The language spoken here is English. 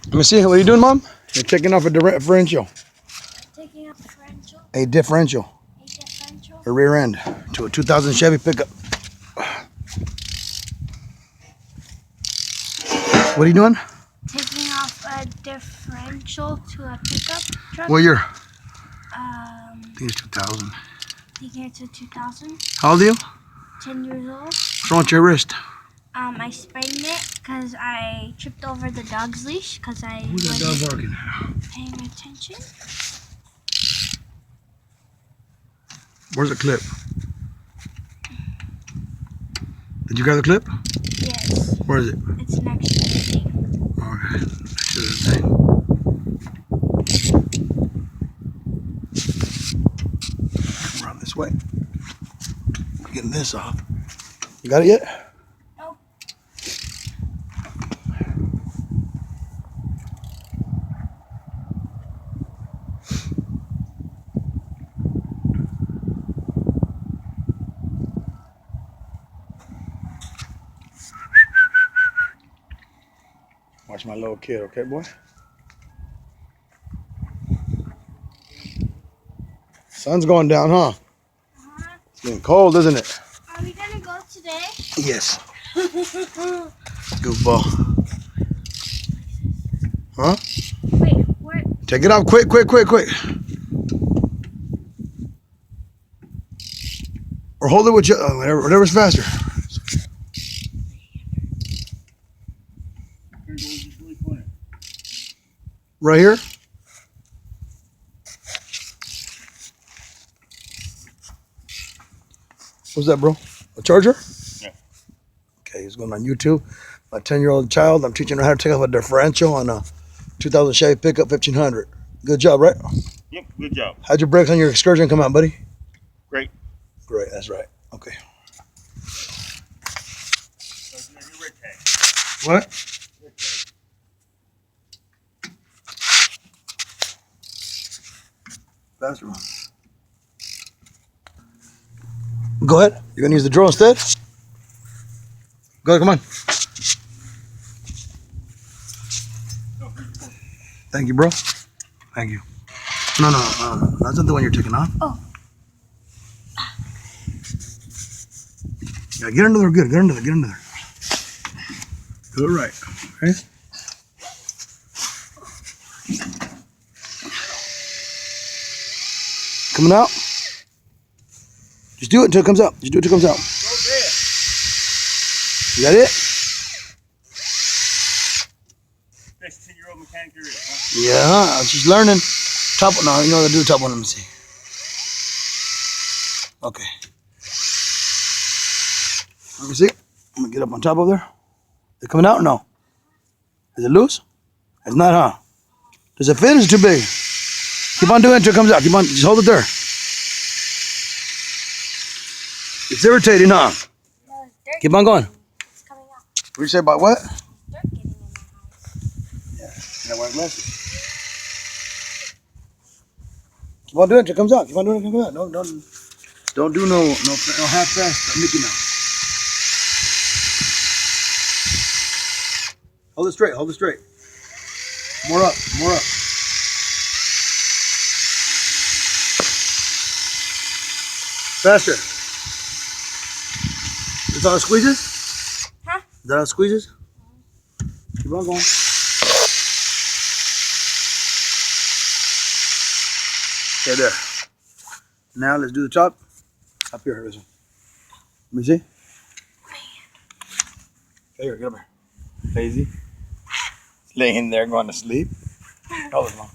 Let me see. What are you doing, Mom? You're taking off a differential. Taking off a differential? A differential. A differential? A rear end to a 2000 Chevy pickup. What are you doing? Taking off a differential to a pickup truck. What year? I think it's 2000. think it's a 2000. How old are you? 10 years old. What's wrong with your wrist? I sprained it because I tripped over the dog's leash because I Who's that dog barking? paying attention. Where's the clip? Did you grab the clip? Yes. Where is it? It's next to the thing. Okay. Next to the thing. Come around this way. Getting this off. You got it yet? Nope. Watch my little kid, okay, boy? Sun's going down, huh? It's getting cold, isn't it? Are we gonna go today? Yes. Goofball. Huh? Wait, where? Take it off quick, quick, quick, quick. Or hold it with your, whatever's faster. Right here? What's that, bro? A charger? Yeah. Okay, he's going on YouTube. My 10-year-old child, I'm teaching her how to take off a differential on a 2000 Chevy pickup 1500. Good job, right? Yep, good job. How'd your brakes on your excursion come out, buddy? Great. Great, that's right. Okay. What? Faster one. Go ahead. You're gonna use the drill instead? Go ahead, come on. Thank you, bro. Thank you. No, that's not the one you're taking off. Oh. Yeah, get under there, good. Get under there, get under there. Do it right, okay? Coming out? Just do it until it comes out. Just do it until it comes out. You got it? Best 10-year-old mechanic there is, huh? Yeah, she's learning. Top one, no, you know how to do the top one. Let me see. Okay. Let me see. I'm gonna get up on top of there. Is it coming out or no? Is it loose? It's not, huh? Does it fit or is it too big? Keep on doing it until it comes out. Keep on, just hold it there. It's irritating, huh? No, it's dirt. Keep on going. It's coming out. What do you say about what? Dirt getting in my eyes. Yeah, I wear glasses. Keep on doing it until it comes out. Keep on doing it until it comes out. Don't do no half-fast Mickey Mouse. Hold it straight, hold it straight. More up, more up. Faster. Is that how it squeezes? Huh? Is that how it squeezes? Keep on going. Okay, there. Now let's do the top. Up here, this one. Let me see. Okay, here, get up here. Lazy. Laying there going to sleep. Hold it, Mom.